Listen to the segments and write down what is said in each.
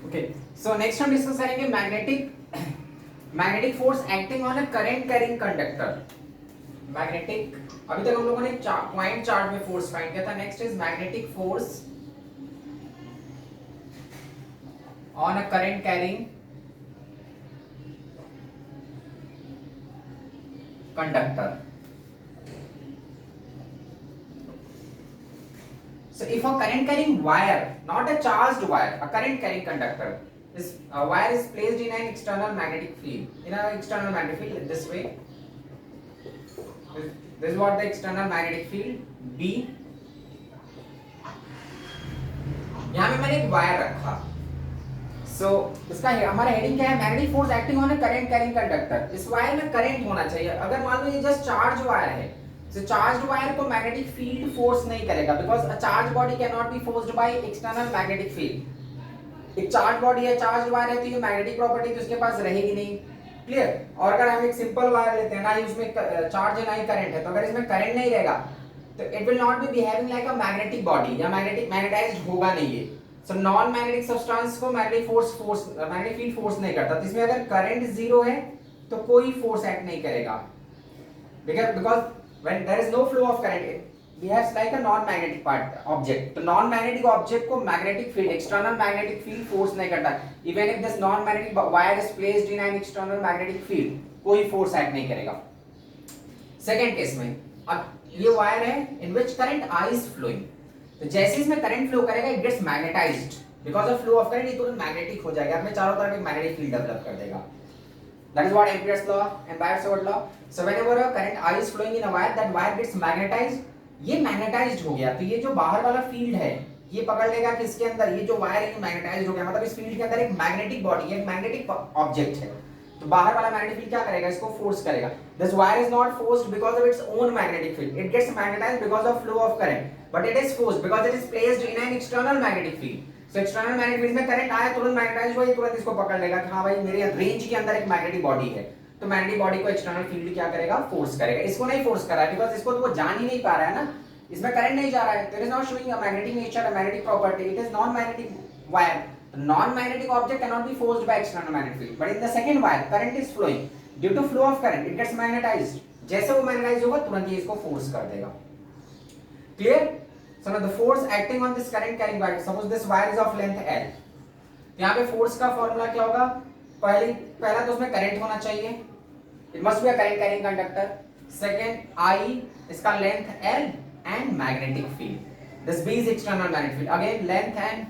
Okay, so next हम discuss करेंगे magnetic force acting on a current carrying conductor. Magnetic, अभी तक हम लोगों ने पॉइंट चार्ज में फोर्स फाइंड किया था। Next is magnetic force on a current carrying conductor. So if a current carrying wire, not a charged wire, a current carrying conductor, this wire is placed in an external magnetic field, in an external magnetic field this way. This is what the external magnetic field B. यहाँ पे मैंने एक wire रखा। सो इसका हमारा heading क्या है? Magnetic force acting on a current carrying conductor. इस वायर में करंट होना चाहिए। अगर मान लो ये जस्ट चार्ज वायर है, तो चार्ज वायर को मैग्नेटिक फील्ड फोर्स नहीं करेगा, because a charge body can not be forced by external magnetic field. एक चार्ज बॉडी है, चार्ज वायर है, तो ये मैग्नेटिक प्रॉपर्टी तो उसके पास रहेगी नहीं। क्लियर? और अगर हम एक सिंपल वायर लेते हैं, ना ही उसमें चार्ज है ना ही करंट है, तो अगर इसमें करंट नहीं रहेगा तो it will not be behaving like a magnetic body, या मैग्नेटाइज्ड होगा नहीं ये। सो नॉन मैग्नेटिक सब्सटेंस को मैग्नेटिक फील्ड फोर्स नहीं करता। तो इसमें अगर करंट जीरो है तो कोई फोर्स एक्ट नहीं करेगा, because when there is no flow of current behaves like a non magnetic part object. तो नॉन मैग्नेटिक ऑब्जेक्ट को magnetic field, external magnetic field force नहीं करता। Even if this non magnetic wire is placed in an external magnetic field, कोई force act नहीं करेगा। Second case में, अब ये वायर है in which current I is flowing, तो जैसे इसमें करंट फ्लो करेगा it gets magnetised because of flow of current, ये तुरंत मैग्नेटिक हो जाएगा, अपने चारों तरफ एक मैग्नेटिक फील्ड डेवलप कर देगा। That is what Ampere's law, Ampere's law. So whenever a current I is flowing in a wire, that wire gets magnetised. ये मैग्नेटाइज्ड हो गया, तो ये जो बाहर वाला फील्ड है ये पकड़ लेगा कि इसके अंदर ये जो वायर है मैग्नेटाइज्ड हो गया, मतलब इस फील्ड के अंदर एक मैग्नेटिक बॉडी है, एक मैग्नेटिक ऑब्जेक्ट है। तो बाहर वाला मैग्नेटिक फील्ड क्या करेगा? इसको फोर्स करेगा। This wire is not forced because of its own magnetic field, it gets magnetised because of flow of current, but it is forced because it is placed in an external magnetic field. So external magnetic field में current आया, तुरंत magnetised हुआ, ये तुरंत इसको पकड़ लेगा कि हां भाई मेरे रेंज के अंदर एक मैग्नेटिक बॉडी है। तो मैग्नेटिक बॉडी को एक्सटर्नल फील्ड क्या करेगा? फोर्स करेगा। इसको नहीं फोर्स कर रहा है बिकॉज इसको तो वो जान ही नहीं पा रहा है ना, इसमें करंट नहीं जा रहा है, तो it is not showing a magnetic nature, a magnetic property, it is non magnetic wire. Non-magnetic object cannot be forced by external magnetic field, but in the second wire current is flowing. Due to flow of current it gets magnetized. जैसे वो magnetise होगा तुरंत ये इसको force कर देगा। Clear? So now the force acting on this current carrying wire, suppose this wire is of length L. यहाँ पे फोर्स का फॉर्मूला क्या होगा? पहला तो उसमें करंट होना चाहिए, it must be a current carrying conductor. Second, I इसका length L and magnetic field. This B is external magnetic field. Again length and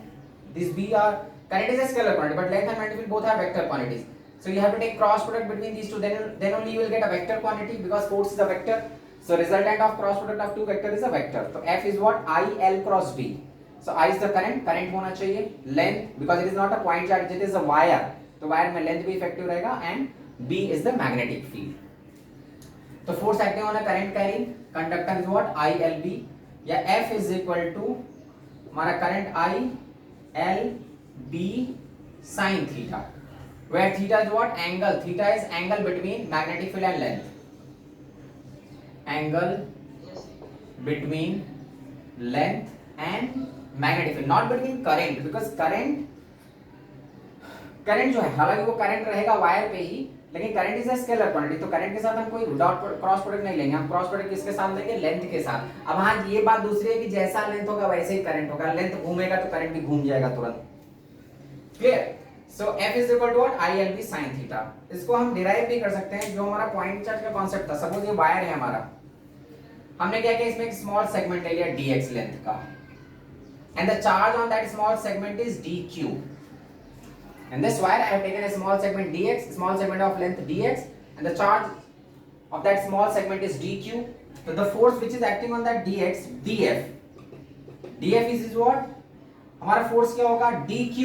this B are, current is a scalar quantity but length and magnetic field both are vector quantities. So you have to take cross product between these two, then only you will get a vector quantity because force is a vector. So resultant of cross product of two vector is a vector. So F is what? I L cross B. So I is the current होना चाहिए, length because it is not a point charge, it is a wire, तो wire में length भी effective रहेगा, and B is the magnetic field. तो force acting on a current carrying conductor is what? I L B, या F is equal to हमारा current I L B sin theta, where theta is what? Angle. Theta is angle between magnetic field and length. Angle between length and magnetic field, not between current, because current जो है, हालांकि वो current रहेगा wire पे ही, लेकिन current is a scalar quantity, तो current के साथ हम कोई डॉट क्रॉस प्रोडक्ट नहीं लेंगे, हम क्रॉस प्रोडक्ट किसके साथ लेंगे? लेंथ के साथ। अब हाँ ये बात दूसरी है कि जैसा लेंथ होगा वैसे ही करंट होगा, लेंथ घूमेगा तो करंट भी घूम जाएगा तुरंत। Clear? So F is equal to what? ILB sin theta. इसको हम डिराइव भी कर सकते हैं, जो हमारा पॉइंट चार्ज का कांसेप्ट था। सपोज ये वायर है हमारा, हमने क्या किया, इसमें एक स्मॉल सेगमेंट ले लिया dx लेंथ का, and the charge on that small segment is dq. In this wire I have taken a small segment dx, small segment of length dx, and the charge of that small segment is dq. So the force which is acting on that dx, df is what? हमारा force क्या होगा? dq.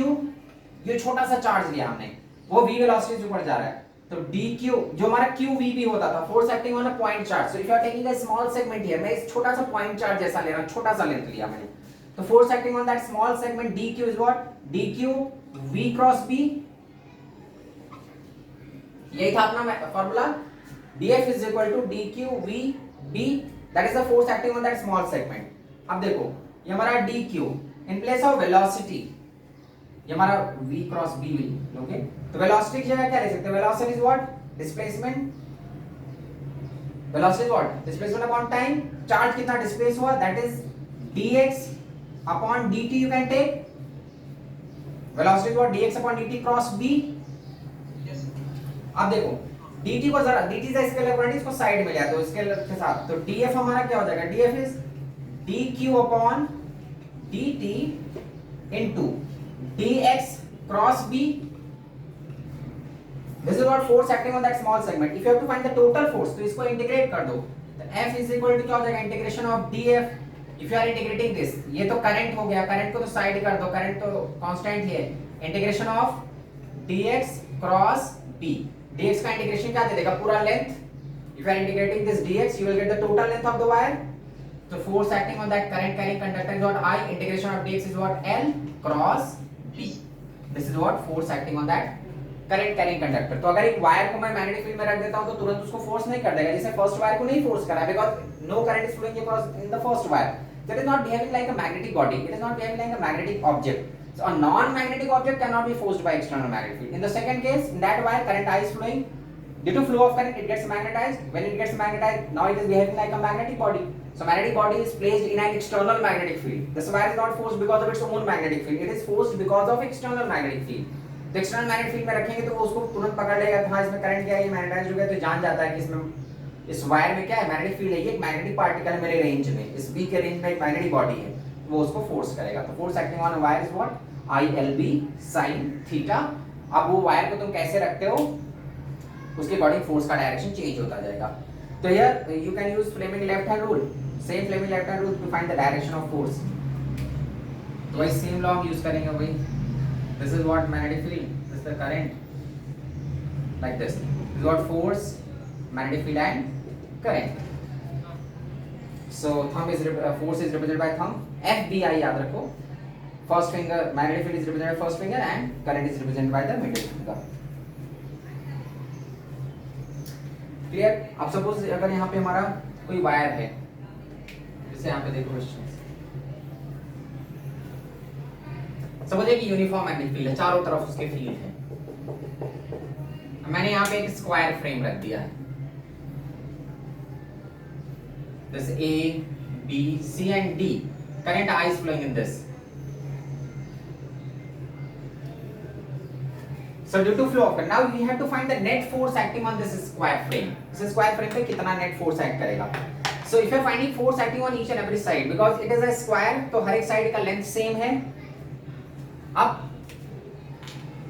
ये छोटा सा charge लिया हमने, वो v velocity से ऊपर जा रहा है, तो dq जो हमारा qv भी होता था, force acting on a point charge. So if you are taking a small segment here, मैं इस छोटा सा पॉइंट चार्ज जैसा ले रहा हूं, छोटा सा लेंथ लिया मैंने, तो force acting on that small segment dq is what? dq v cross b। यही था अपना formula, df is equal to dq v b, that is the force acting on that small segment. अब देखो ये हमारा dq, in place of velocity ये हमारा v cross b okay. तो वेलोसिटी की जगह क्या ले सकते हैं, velocity is what, displacement, velocity is what, displacement upon time, charge कितना डिस्प्लेस हुआ that is dx upon dt you can take, velocity is what dx upon dt cross b। अब देखो dt को जरा, dt इज स्केलर क्वांटिटी, इसको side में ले आ दो स्केलर के साथ, तो df हमारा क्या हो जाएगा, df is dq upon dt into dx cross b. This is what force acting on that small segment. If you have to find the total force, तो इसको इंटीग्रेट कर दो, तो F is equal to क्या हो जाएगा, integration of df. If you are integrating this, ये तो करंट हो गया, करंट को तो साइड कर दो, करंट तो कांस्टेंट ही है, integration of dx cross b. dx का इंटीग्रेशन क्या दे देगा, पूरा length. If you are integrating this dx, you will get the total length of the wire. So force acting on that current carrying conductor is what I, integration of dx is what L cross b. This is what force acting on that current carrying conductor. तो अगर एक wire को मैं magnetic field में रख देता हूं तो तुरंत उसको फोर्स नहीं कर देगा, जैसे फर्स्ट वायर को नहीं फोर्स करा, because no current is flowing across in the first wire. That is not behaving like a magnetic body, it is not behaving like a magnetic object. So a non-magnetic object cannot be forced by external magnetic field. In the second case, in that wire current I is flowing, due to flow of current it gets magnetized. When it gets magnetized, now it is behaving like a magnetic body. So magnetic body is placed in an external magnetic field. This wire is not forced because of its own magnetic field. It is forced because of external magnetic field. तो external magnetic field में रखेंगे तो वो उसको तुरंत पकड़ लेगा, हाँ इसमें करंट क्या है, ये मैग्नेटाइज हो गया, तो जान जाता है कि इसमें इस वायर में क्या है, मैग्नेटिक फील्ड है, ये एक मैग्नेटिक पार्टिकल है मेरे रेंज में, इस बी के रेंज में एक मैग्नेटिक बॉडी है, वो उसको फोर्स करेगा. तो force acting on wire is what, ILB sin theta. अब वो वायर को तुम कैसे रखते हो, उसके अकॉर्डिंग फोर्स का डायरेक्शन चेंज होता जाएगा. तो here you can use Fleming left hand rule, same Fleming left hand rule to find the direction of force. तो वही सेम लॉ हम यूज करेंगे. वही this is what magnetic field, this is the current, like this is what force, magnetic field and current. So thumb is force is represented by thumb, FBI याद रखो. First finger, magnetic field is represented by first finger and current is represented by the middle finger. Clear? अब suppose अगर यहाँ पे हमारा कोई wire है, जैसे यहाँ पे देखो क्वेश्चन, सपोज एक यूनिफॉर्म मैग्नेटिक फील्ड है, चारों तरफ उसके फील्ड है, मैंने यहाँ पे एक स्क्वायर फ्रेम रख दिया है, this A, B, C and D, current I is flowing in this. So due to flow of current, now we have to find the net force acting on this square frame. इस square frame पे कितना net force act करेगा? So if you are finding force acting on each and every side, because it is a square, तो हर एक side का length same है. अब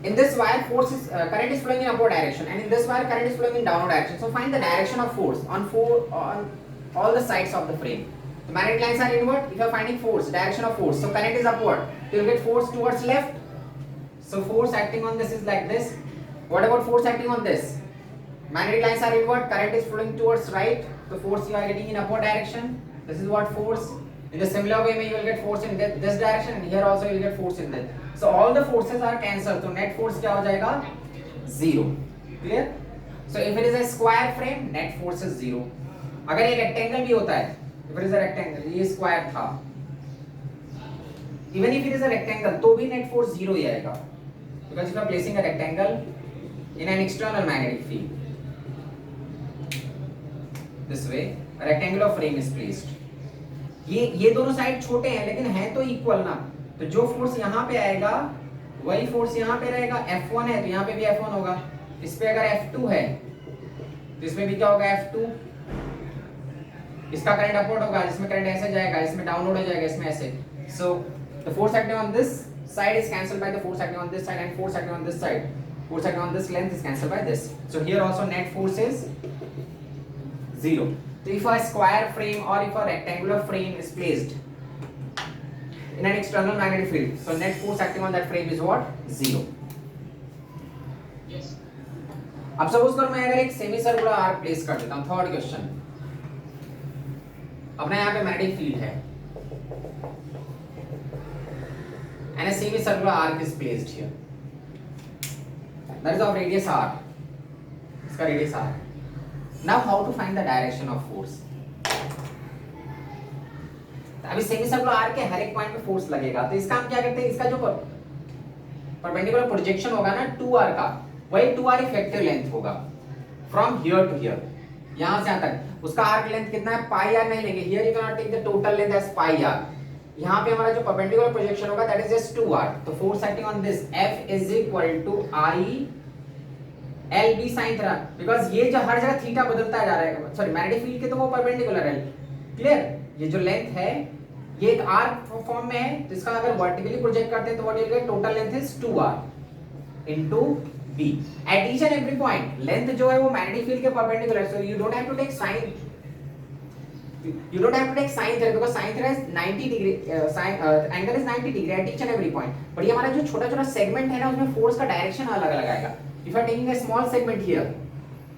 in this wire force is current is flowing in upward direction, and in this wire current is flowing in downward direction. So find the direction of force on all the sides of the frame. The magnetic lines are inward. If you are finding force, direction of force, so current is upward, so you will get force towards left. So force acting on this is like this. What about force acting on this? Magnetic lines are inward, current is flowing towards right, so force you are getting in upward direction. This is what force. In the similar way, you will get force in this direction, and here also you will get force in that. So all the forces are cancelled. So net force क्या हो जाएगा? 0. Clear? So if it is a square frame, net force is 0. अगर ये rectangle भी होता है, if it is a rectangle, ये square था, even if it is a rectangle, तो भी net force 0 ही आएगा, because if you are placing a rectangle in an external magnetic field, this way, a rectangular frame is placed. ये दोनों side छोटे हैं लेकिन हैं तो इक्वल ना, तो जो फोर्स यहाँ पे आएगा वही फोर्स यहाँ पे रहेगा. F1 है तो यहाँ पे भी F1 होगा, इस पे अगर F2 है तो इसमें भी क्या होगा, F2. इसका करंट अपवर्ड होगा, इसमें करंट ऐसे जाएगा, इसमें डाउनवर्ड हो जाएगा, इसमें ऐसे. So the force acting on this side is cancelled by the force acting on this side, and force acting on this side, force acting on this length is cancelled by this. So here also net force is 0. So if a square frame or if a rectangular frame is placed in an external magnetic field, so net force acting on that frame is what? 0. Yes. अब suppose करो मैं अगर एक semi circular arc place कर देता हूँ, third question. अपना यहाँ पे मैग्नेटिक फील्ड है and a semi circular arc is placed here. That is of radius r. इसका radius r. Now how to find the direction of force? अभी semi circular arc के हर एक पॉइंट पे force लगेगा, तो इसका हम क्या करते हैं, इसका जो परपेंडिकुलर प्रोजेक्शन होगा ना 2r का, वही 2r इफेक्टिव लेंथ होगा फ्रॉम हियर टू हियर, यहां से यहां तक। उसका आर्क लेंथ कितना है, पाई आर नहीं लेंगे, here you can not take the total length as pi r. यहां पे हमारा जो परपेंडिकुलर प्रोजेक्शन होगा दैट इज जस्ट 2r, तो force acting on this F is equal to I L B sine theta, because ये जो हर जगह theta बदलता जा रहा है, सॉरी मैग्नेटिक फील्ड के तो वो परपेंडिकुलर है, क्लियर। ये जो लेंथ है ये एक आर्क फॉर्म में है, तो इसका अगर वर्टिकली प्रोजेक्ट करते हैं तो what will get, total length is 2r into b at each and every point. Length जो है वो मैग्नेटिक फील्ड के perpendicular, so you don't have to take sine, you don't have to take sin theta because sin theta is 90 degree, angle is 90 degree at each and every point, but ये हमारा जो छोटा छोटा segment है ना उसमें force का direction अलग अलग आएगा। if you are taking a small segment here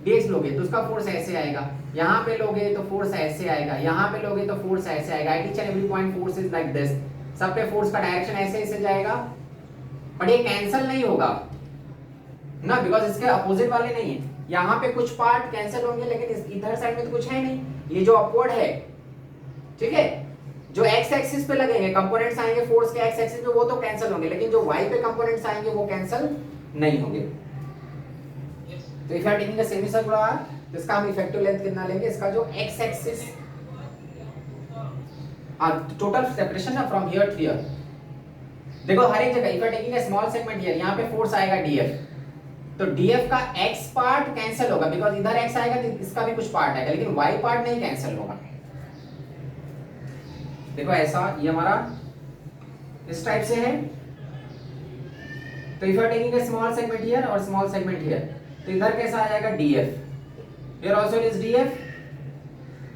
dx लोगे तो उसका फोर्स ऐसे आएगा, यहाँ पे लोगे तो फोर्स ऐसे आएगा, यहाँ पे लोगे तो फोर्स ऐसे आएगा, at each and every point force is like this, सब पे फोर्स का डायरेक्शन ऐसे ऐसे जाएगा, बट ये कैंसिल नहीं होगा ना बिकॉज इसके अपोजिट वाले नहीं है। यहाँ पे कुछ पार्ट कैंसिल होंगे लेकिन इधर साइड में तो कुछ है नहीं, ये जो अपवर्ड है, ठीक है, जो एक्स एक्सिस पे लगेंगे कंपोनेंट्स आएंगे फोर्स के एक्स एक्सिस पे वो तो कैंसिल होंगे, लेकिन जो वाई पे कंपोनेंट्स आएंगे वो कैंसिल नहीं होंगे। तो if you are taking a semi circular arc, तो इसका हम इफेक्टिव लेंथ कितना लेंगे, इसका जो एक्स एक्सिस टोटल सेपरेशन है फ्रॉम हियर टू हियर, देखो हर एक जगह if you are taking a small segment here, यहाँ पे फोर्स आएगा df, तो df का x पार्ट कैंसिल होगा बिकॉज इधर x आएगा तो इसका भी कुछ पार्ट आएगा, लेकिन y पार्ट नहीं कैंसिल होगा। देखो ऐसा ये हमारा इस टाइप से है, तो if you are taking a small segment here और स्मॉल सेगमेंट हियर, तो इधर कैसा आ जाएगा df, here also is df,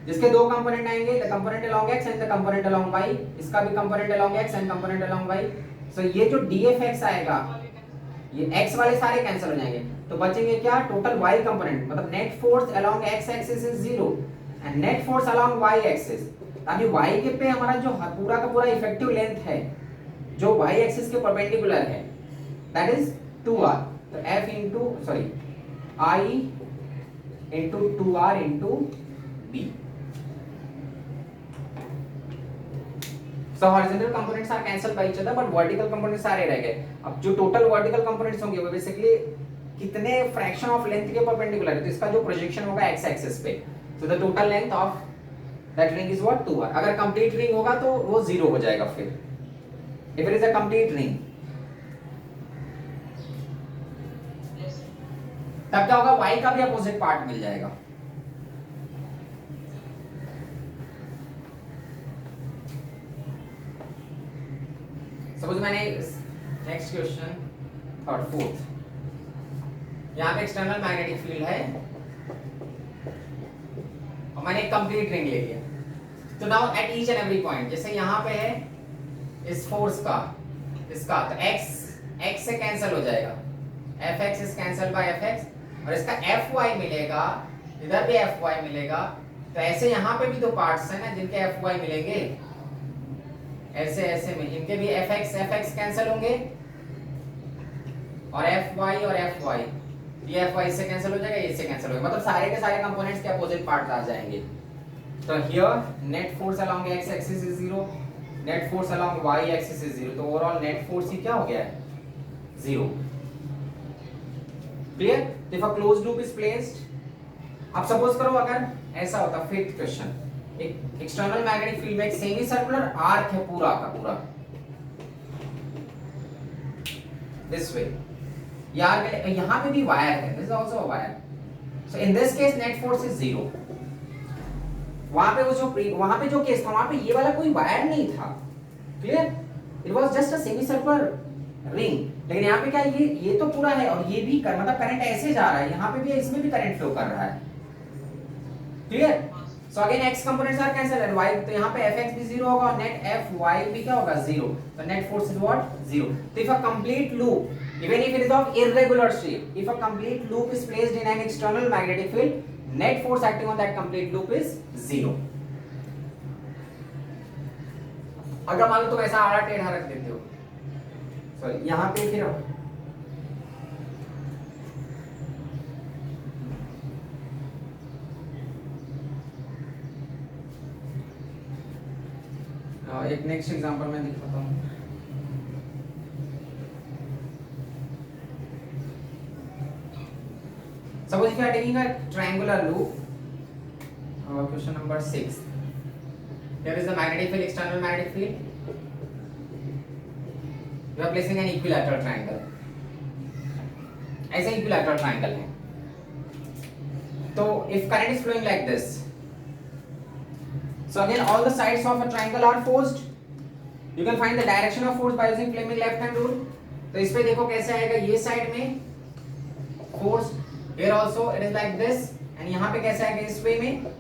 जिसके दो कंपोनेंट आएंगे, the component along x and the component along y, इसका भी component along x and component along y, so ये जो dfx आएगा ये x वाले सारे कैंसिल हो जाएंगे, तो बचेंगे क्या, टोटल y कंपोनेंट, मतलब net force along x axis is 0 and net force along y axis, ताकि y के पे हमारा जो पूरा का पूरा इफेक्टिव लेंथ है जो y एक्सिस के परपेंडिकुलर है दैट इज 2r, तो f into sorry I into 2r into b। So horizontal components are cancelled by each other, but vertical components सारे रह गए। अब जो टोटल वर्टिकल कंपोनेंट्स होंगे वो बेसिकली कितने फ्रैक्शन ऑफ लेंथ के परपेंडिकुलर है, तो इसका जो प्रोजेक्शन होगा x एक्सिस पे, so the total length of that ring is what 2r। अगर कंप्लीट रिंग होगा तो वो 0 हो जाएगा फिर, if it is a complete ring, तब क्या होगा, y का भी अपोजिट पार्ट मिल जाएगा। सपोज मैंने नेक्स्ट क्वेश्चन थर्ड फोर्थ, यहाँ पे एक्सटर्नल मैग्नेटिक फील्ड है और मैंने एक कंप्लीट रिंग ले लिया, तो now at each and every point, जैसे यहाँ पे है इस फोर्स का इसका, तो x से कैंसिल हो जाएगा, fx is cancel bye fx, और इसका fy मिलेगा, इधर भी fy मिलेगा, तो ऐसे यहाँ पे भी दो पार्ट्स हैं ना जिनके fy मिलेंगे, ऐसे ऐसे में इनके भी fx कैंसिल होंगे और fy और fy, ये fy से कैंसिल हो जाएगा, ये से कैंसिल होगा, मतलब सारे के सारे कंपोनेंट्स के अपोजिट पार्ट आ जाएंगे। तो here net force along x axis is 0, net force along y axis is 0, तो ओवरऑल नेट फोर्स ही क्या हो गया है 0। Clear? If a closed loop is placed, अब सपोज करो अगर ऐसा होता, फिफ्थ क्वेश्चन, एक एक्सटर्नल मैग्नेटिक फील्ड में एक सेमी सर्कुलर आर्क है पूरा का पूरा दिस वे, यहाँ पे भी वायर है, this is also a wire, so in this case net force is 0। वहां पे जो केस था वहां पे ये वाला कोई वायर नहीं था, clear, it was just a semi circular ring, लेकिन यहाँ पे क्या ये तो पूरा है और ये भी मतलब करंट ऐसे जा रहा है, यहाँ पे भी इसमें भी करंट फ्लो कर रहा है, clear. So again x components are cancelled and y, तो यहाँ पे fx भी 0 होगा और net fy भी क्या होगा 0, तो net force is what 0। तो if a complete loop, even if it is of irregular shape, if a complete loop is placed in an external magnetic field, net force acting on that complete loop is 0। अगर मान लो तुम ऐसा आड़ा टेढ़ा रख देते हो, सॉरी यहाँ पे फिर एक नेक्स्ट एग्जांपल मैं दिखाता हूँ। Suppose if you are taking a triangular loop, question number 6. Here is the magnetic field, external magnetic field. You are placing an equilateral triangle. ऐसे equilateral triangle है. So if current is flowing like this, so again all the sides of a triangle are forced. You can find the direction of force by using Fleming left hand rule. तो इस पे देखो कैसे आएगा, ये side में force, here also it is like this, and यहाँ पे कैसे आएगा इस way में.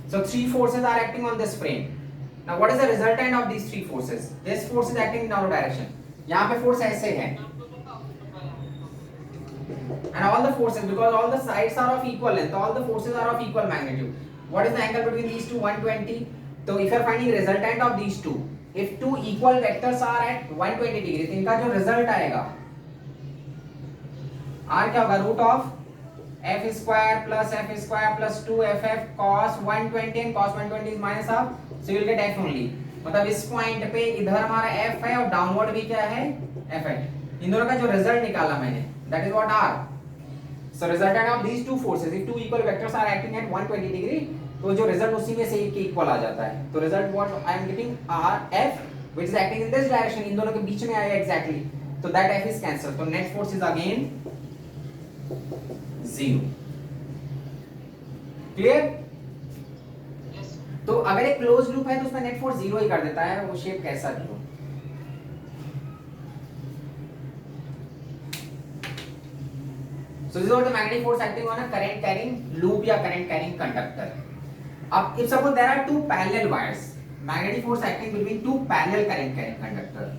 So three forces are acting on this frame. Now what is the resultant of these three forces? This force is acting in our direction. यहाँ पे force ऐसे है. And all the forces, because all the sides are of equal length, all the forces are of equal magnitude. What is the angle between these two? 120. So if you are finding resultant of these two, if two equal vectors are at 120 degree, तो इनका जो result आएगा, R क्या होगा? Root of f square plus f square plus 2ff cos 120 and cos 120 is minus half, so you will get f only. मतलब इस point पे इधर हमारा f है और डाउनवर्ड भी क्या है? f है. इन दोनों का जो रिजल्ट निकाला मैंने, that is what R. So resultant of these two forces, if two equal vectors are acting at 120 degree, तो जो रिजल्ट उसी में से एक के इक्वल आ जाता है. तो result what I am getting R f which is acting in this direction, इन दोनों के बीच में आएगा exactly. So that f is cancelled. So net force is again 0. Clear? तो अगर एक क्लोज लूप है तो उसमें नेट फोर्स 0 ही कर देता है, वो शेप कैसा भी हो. So this is what the magnetic force acting on a current carrying loop या current carrying conductor. अब if suppose there are two parallel wires, magnetic force acting between two parallel current carrying conductor.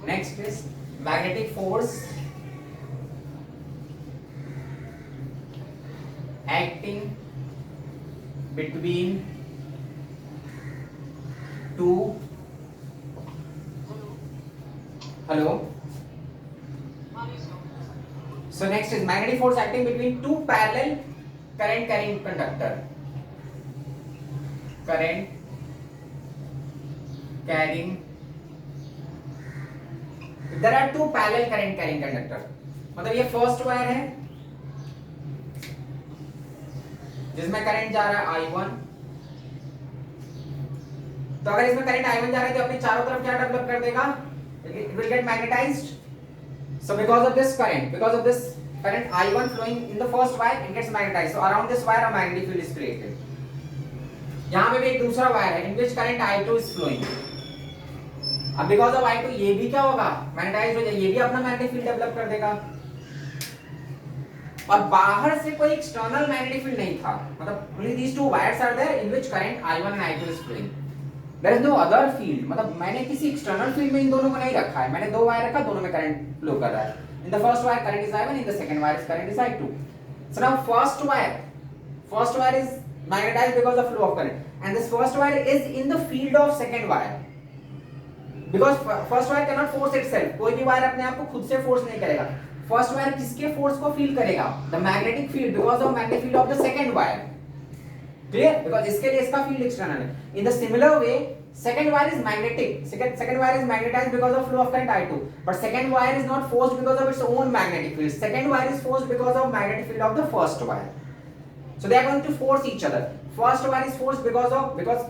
Next is magnetic force acting between two. Hello. So next is magnetic force acting between two parallel current carrying conductor. Current carrying. There are two parallel current carrying conductor. मतलब ये first wire है जिसमें current जा रहा है I1. तो अगर इसमें करंट I1 जा रहा है तो अपने चारों तरफ क्या डेवलप कर देगा? It will get magnetized. So because of this current I1 flowing in the first wire, it gets magnetized. So around this wire a magnetic field is created. यहाँ पे भी एक दूसरा वायर है in which current I2 is flowing. अब because of I2 ये भी क्या होगा? मैग्नेटाइज्ड हो जाएगा, ये भी अपना मैग्नेटिक फील्ड डेवलप कर देगा. और बाहर से कोई एक्सटर्नल मैग्नेटिक फील्ड नहीं था, मतलब only these two wires are there in which current I1 and I2 is flowing. There is no other field. मतलब मैंने किसी एक्सटर्नल फील्ड में इन दोनों को नहीं रखा है, मैंने दो वायर रखा, दोनों में करंट फ्लो कर रहा है. In the first wire current is I1, in the second wire current is I2. So now first wire is magnetized because of flow of current, and this first wire is in the field of second wire. Because first wire cannot force itself. कोई भी wire अपने आप को खुद से force नहीं करेगा. First wire किसके फोर्स को फील करेगा? The magnetic field, because of magnetic field of the second wire. Clear? Because इसके लिए इसका फील्ड एक्सटर्नल है. In the similar way second wire is magnetic. Second wire is magnetized because of flow of current I2, but second wire is not forced because of its own magnetic field. Second wire is forced because of magnetic field of the first wire. So they are going to force each other. First wire is forced because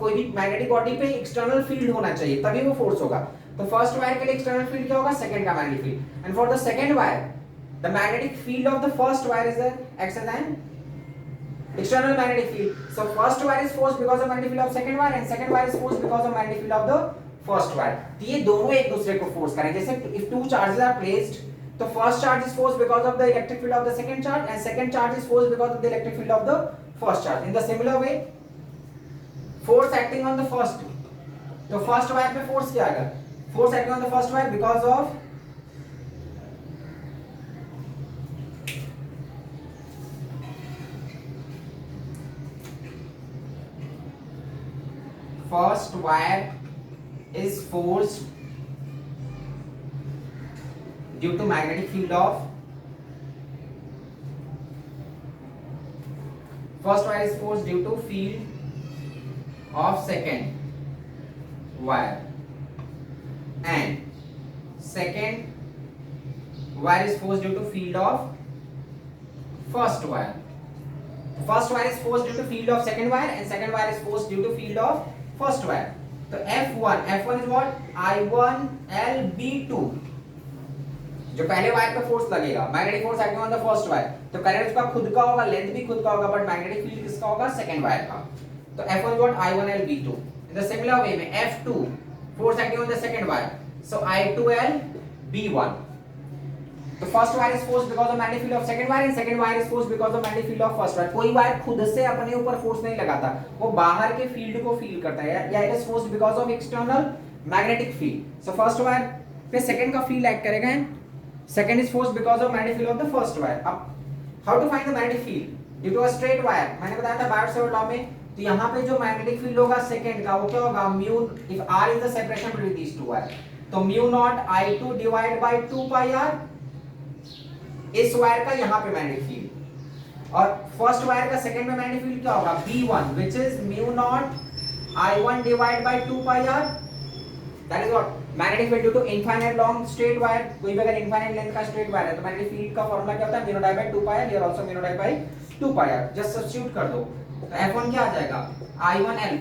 कोई भी magnetic body पे external field होना चाहिए तभी वो force होगा. तो first wire के लिए एक्सटर्नल फील्ड क्या होगा? सेकंड का magnetic field. And for the second wire the magnetic field of the first wire is acts as an external magnetic field. So first wire is forced because of magnetic field of second wire, and second wire is forced because of magnetic field of the first wire. तो ये दोनों एक दूसरे को force करेंगे. जैसे if two charges are placed, तो first charge is forced because of the electric field of the second charge, and second charge is forced because of the electric field of the first charge. In the similar way, force acting on the first, तो first wire पे force क्या आएगा? Force acting on the first wire because of first wire is forced due to magnetic field of first wire is forced due to field of second wire and second wire is forced due to field of first wire. First wire is forced due to field of second wire and second wire is forced due to field of first wire. तो F1 is what? I1LB2, जो पहले wire पे force लगेगा, magnetic force acting on the first wire, तो current उसका खुद का होगा, लेंथ भी खुद का होगा, बट मैग्नेटिक फील्ड किसका होगा? सेकंड वायर का. तो F1 is what? I1LB2. In the similar way में F2 force acting on the second wire, so I2LB1. तो first wire is forced because of magnetic field of second wire and second wire is forced because of magnetic field of first wire. कोई wire खुद से अपने ऊपर force नहीं लगाता, वो बाहर के फील्ड को फील करता है, या it is forced because of external magnetic field. So first wire पे सेकंड का फील्ड एक्ट करेगा and second is forced because of magnetic field of the first wire. अब how to find the magnetic field due to a straight wire? मैंने बताया था Biot-Savart law में. तो यहां पे जो मैग्नेटिक फील्ड होगा सेकंड का, वो क्या होगा? Mu, if r is the separation between these two wire, तो mu naught I2 divide by 2 pi r, इस वायर का यहां पे मैग्नेटिक फील्ड, और फर्स्ट वायर का सेकंड में मैग्नेटिक फील्ड क्या होगा? B1 which is mu naught I1 divide by 2 pi r. That is what magnetic field due to infinite long straight wire. कोई भी अगर इनफाइनाइट लेंथ का स्ट्रेट वायर है तो मैग्नेटिक फील्ड का फार्मूला क्या होता है? Mu naught I by 2 pi r, here also mu naught I by 2 pi r. Just substitute कर दो. तो F1 क्या आ जाएगा? I1L.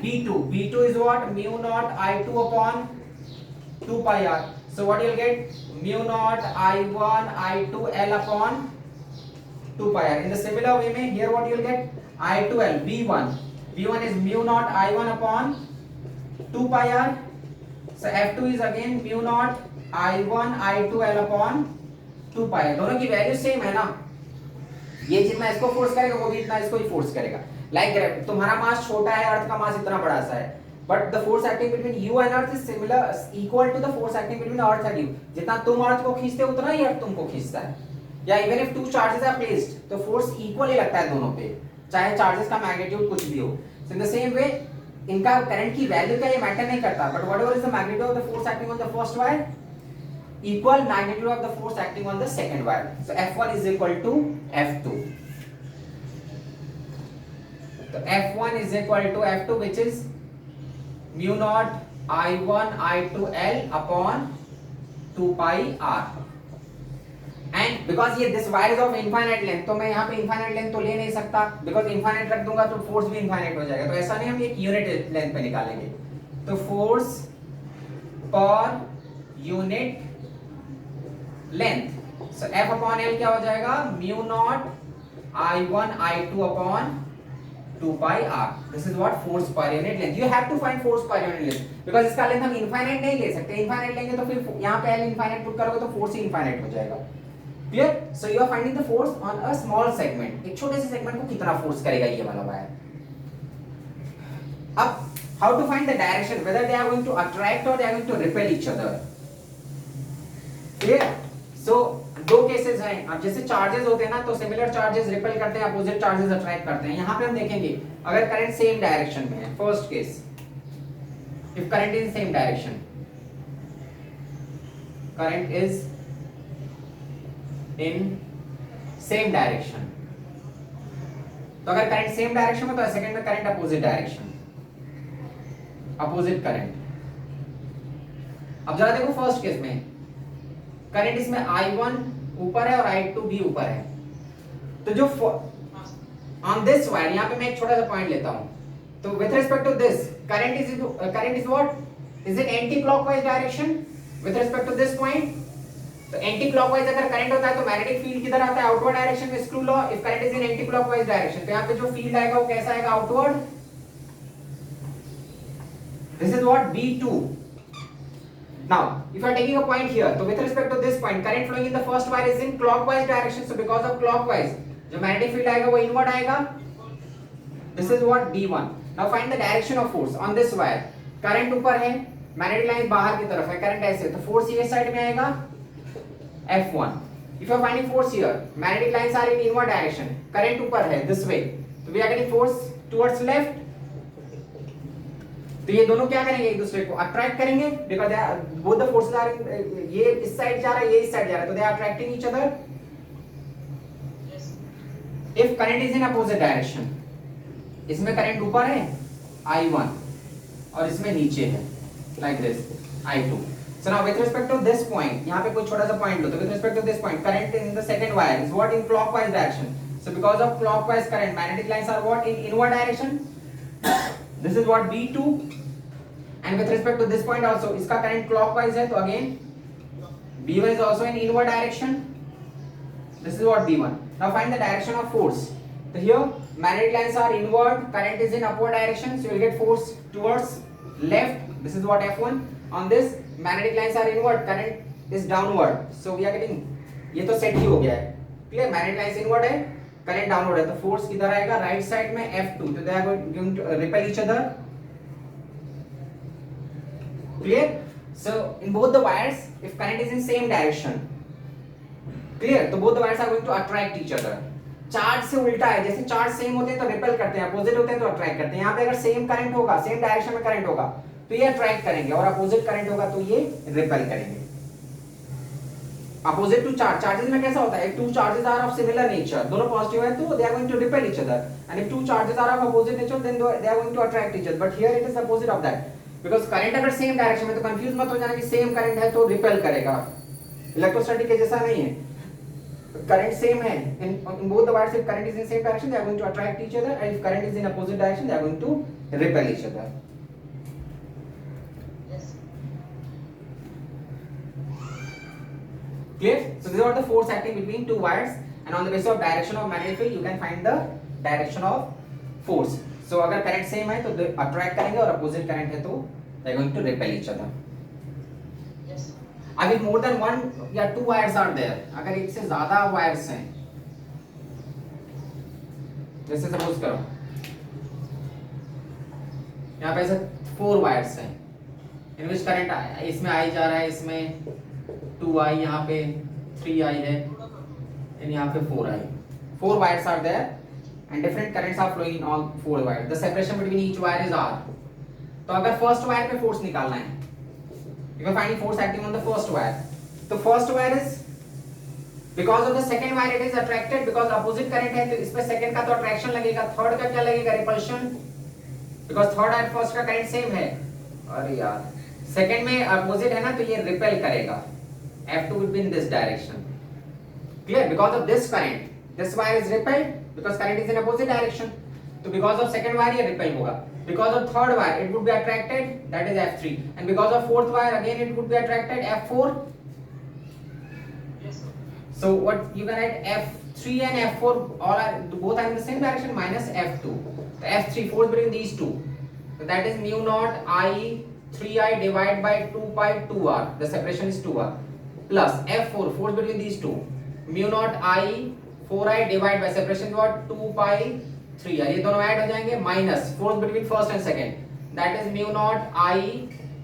B2 is what? Mu naught I2 upon 2 pi r. So what you'll get? Mu naught I1 I2L upon 2 pi r. In the similar way में here what you'll get? I2L. B1 is mu naught I1 upon 2 pi r. So F2 is again mu naught I1 I2L upon 2 pi r. दोनों की value same है ना? ये जितना इसको force करेगा वो भी इतना इसको ही फोर्स करेगा. लाइक तुम्हारा मास छोटा है, अर्थ का मास इतना बड़ा सा है, but the force acting between you and earth is similar, equal to the force acting between earth and you. जितना तुम अर्थ को खींचते हो उतना ही अर्थ तुमको खींचता है. या even if two charges are placed, तो फोर्स इक्वल ही लगता है दोनों पे, चाहे चार्जेस का मैग्नीट्यूड कुछ भी हो. सो इन द सेम वे इनका करंट की वैल्यू क्या ये मैटर नहीं करता, but whatever is the magnitude of the force acting on the first wire, equal magnitude of the force acting on the second wire. So F1 is equal to F2. So F1 is equal to F2, which is mu naught I1 I2L upon 2 pi r. And because ये this wire is of infinite length, तो मैं यहाँ पे infinite length तो ले नहीं सकता, because infinite रख दूंगा तो force भी infinite हो जाएगा. तो ऐसा नहीं, हम एक unit length पे निकालेंगे. तो force per unit length. So F upon L क्या हो जाएगा? Mu naught I1 I2 upon 2 pi r. This is what? Force per unit length. You have to find force per unit length, because इसका length हम infinite नहीं ले सकते. Infinite लेंगे तो फिर यहां पे L इनफाइनाइट पुट करोगे तो फोर्स ही इनफाइनाइट हो जाएगा. Clear? So you are finding the force on a small segment. एक छोटे से सेगमेंट को कितना फोर्स करेगा ये वाला वायर. अब how to find the direction, whether they are going to attract और they are going to repel each other. Clear? So दो केसेस हैं. अब जैसे चार्जेस होते हैं ना, तो सिमिलर चार्जेस रिपेल करते हैं, अपोजिट चार्जेस अट्रैक्ट करते हैं. यहां पे हम देखेंगे अगर करंट सेम डायरेक्शन में है. First case, if current is same direction, current is in same direction, तो अगर करंट सेम डायरेक्शन में तो सेकंड में current opposite direction, opposite current. अब जरा देखो फर्स्ट केस में करंट इसमें I1 ऊपर है और I2 भी ऊपर है. तो जो ऑन दिस वायर, यहां पे मैं एक छोटा सा पॉइंट लेता हूं. तो with respect to this current is what? Is it anti clockwise direction with respect to this point. तो एंटी क्लॉकवाइज अगर करंट होता है तो मैग्नेटिक फील्ड किधर आता है? आउटवर्ड डायरेक्शन में. Screw law, if current is in anti clockwise direction, तो यहां पे जो फील्ड आएगा वो कैसा आएगा? Outward. This is what? B2. Now, if you are taking a point here, so with respect to this point, current flowing in the first wire is in clockwise direction. So because of clockwise, जो magnetic field आएगा वो inward आएगा. This is what? B1. Now find the direction of force on this wire. Current ऊपर है, magnetic line बाहर की तरफ है, current ऐसे, तो force ये साइड में आएगा F1. If you are finding force here, magnetic lines are in inward direction, current ऊपर है this way, तो we are getting force towards left. तो ये दोनों क्या करेंगे? एक दूसरे को अट्रैक्ट करेंगे, because both the forces are, ये इस साइड जा रहा है, ये इस साइड जा रहा है, तो they are attracting each other. If current is in opposite direction, इसमें करंट ऊपर है I1 और इसमें नीचे है like this I2. So now with respect to this point, यहाँ पे कोई छोटा सा पॉइंट लो तो with respect to this point, current in the second wire is what in clockwise direction. So because of clockwise current, magnetic lines are what in inward direction. This is what B2. And with respect to this point also, इसका current clockwise है तो again B1 is also in inward direction. This is what B1. Now find the direction of force. So here magnetic lines are inward, current is in upward direction, so you will get force towards left. This is what F1. On this magnetic lines are inward, current is downward, so we are getting, ये तो set ही हो गया है. Clear, magnetic lines inward है, current downward है, तो force किधर आएगा राइट साइड में F2, तो they are going to repel each other. Clear? So in both the wires, if current is in same direction, clear, तो both the wires are going to attract each other. Charge से उल्टा है, जैसे charge same होते हैं तो repel करते हैं, अपोजिट होते हैं तो अट्रैक्ट करते हैं. यहाँ पे अगर सेम करंट होगा, सेम डायरेक्शन में करंट होगा तो ये अट्रैक्ट करेंगे और अपोजिट करंट होगा तो ये रिपेल करेंगे. अपोजिट टू चार्ज, चार्जेस में कैसा होता है, if two charges are of similar nature, दोनों पॉजिटिव है तो they are going to repel each other, and if two charges are of opposite nature then they are going to attract each other. But here it is opposite of that, because current अगर same direction में, तो confuse मत हो जाना कि same current है तो repel करेगा. इलेक्ट्रोस्टैटिक के जैसा नहीं है, current same है in both the wires. If current is in same direction, they are going to attract each other, and if current is in opposite direction, they are going to repel each other. Yes. Clear? So these are the force acting between two wires, and on the basis of direction of magnetic field, you can find the direction of force. So अगर current same है तो attract करेंगे और opposite current है तो they are going to repel each other. If more than one या two wires are there, अगर एक से ज्यादा wires हैं, जैसे सपोज करो यहाँ पे ऐसे 4 wires हैं, in which current इसमें I जा रहा है, इसमें 2I, यहाँ पे 3I है, and यहाँ पे 4I. 4 wires are there, and different currents are flowing in all 4 wires. The separation between each wire is R. तो अगर first wire पे force निकालना है, you are finding force acting on the first wire. The first wire is, because of the second wire it is attracted, because opposite current है तो इस पे second का तो attraction लगेगा, third का क्या लगेगा repulsion, because third और first का current same है. अरे यार, second में opposite है ना तो ये repel करेगा. F2 will be in this direction. Clear? Because of this current, this wire is repelled because current is in opposite direction. तो because of second wire ये repel होगा. Because of third wire it would be attracted, that is F3, and because of fourth wire again it would be attracted, F4. Yes sir. So what you can write, F3 and F4 all are both are in the same direction, minus F2. So F3, force between these two, so that is mu naught I 3I divided by 2 pi 2R, the separation is 2R, plus F4, force between these two, mu naught I 4I divided by, separation is what, 2 pi 3R, ये दोनों add हो जाएंगे, minus force between first and second, that is mu naught I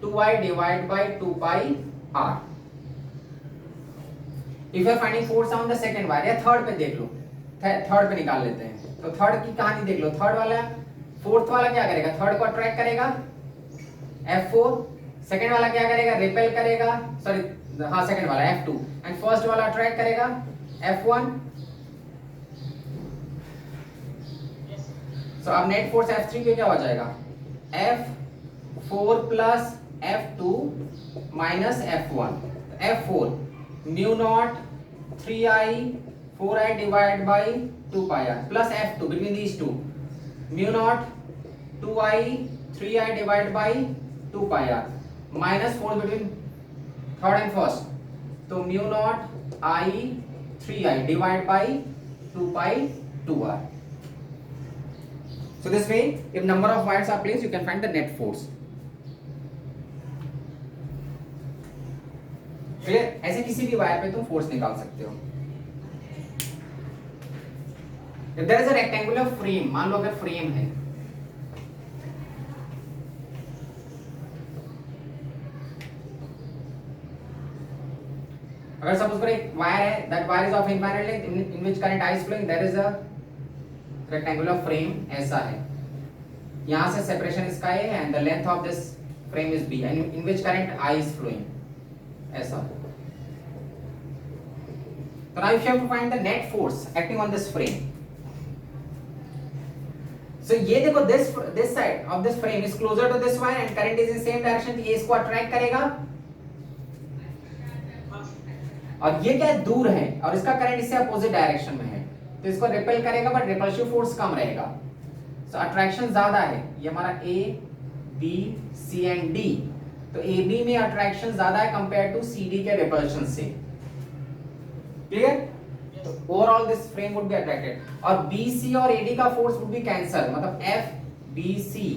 2I divide by 2 pi R. If you are finding force on the second wire, या third पे देख लो, third पे निकाल लेते हैं. तो थर्ड की कहानी देख लो, थर्ड वाला, फोर्थ वाला क्या करेगा, थर्ड को अट्रैक्ट करेगा F4, सेकंड वाला क्या करेगा, रिपेल करेगा, सॉरी हाँ सेकंड वाला F2, एंड फर्स्ट वाला अट्रैक्ट करेगा F1. So अब नेट फोर्स F3 पे क्या हो जाएगा, F4 plus F2 minus F1. F4 mu naught 3I 4I divide by 2 pi R plus F2 between these two, mu naught 2I 3I divide by 2 pi R minus force between third and first, तो mu naught I 3I divide by 2 pi 2R. So this way, if number of wires are placed, you can find the net force. Clear? ऐसे किसी भी wire पे तुम force निकाल सकते हो. If there is a rectangular frame, मान लो अगर फ्रेम है, अगर सपोज करो एक वायर है, that wire is of infinite length in which current I is flowing, there is a rectangular frame, ऐसा है, यहाँ से separation इसका A है and the length of this frame is B, and in which current I is flowing, ऐसा. So now if you have to find the net force acting on this frame, So ये देखो this side of this frame is closer to this wire and current is in same direction, तो ये इसको attract करेगा और ये क्या है दूर है और इसका करंट इससे अपोजिट डायरेक्शन में है तो इसको रिपेल करेगा बट रिपल्सिव फोर्स कम रहेगा। सो अट्रैक्शन ज्यादा है, ये हमारा A B C and D, तो ए बी में अट्रैक्शन ज्यादा है कंपेयर टू सी डी के रिपल्शन से। क्लियर? तो overall this frame would be attracted और बी सी और ए डी का फोर्स वुड बी कैंसल, मतलब F B C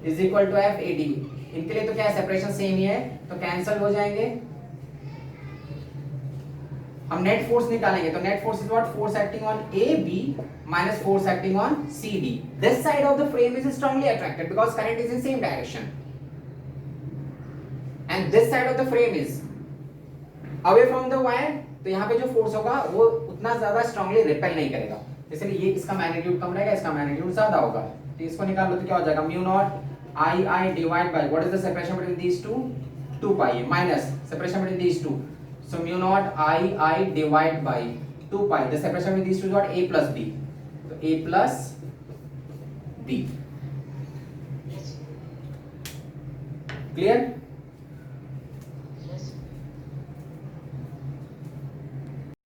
is equal to F A D. इनके लिए तो क्या है सेपरेशन सेम ही है तो कैंसल हो जाएंगे। हम नेट फोर्स निकालेंगे तो net force is what, force acting on A B minus force acting on C D. This side of the frame is strongly attracted because current is in same direction and this side of the frame is away from the wire, तो यहाँ पे जो force होगा वो उतना ज्यादा strongly repel नहीं करेगा, इसलिए ये इसका मैग्नीट्यूड कम रहेगा, इसका मैग्नीट्यूड ज्यादा होगा। तो इसको निकाल लो तो क्या हो जाएगा, mu naught I I divide by what is the separation between these two, 2 pi minus separation between these two, so mu naught I divide by 2 pi, the separation between these two is what, a plus b, so a plus b, clear?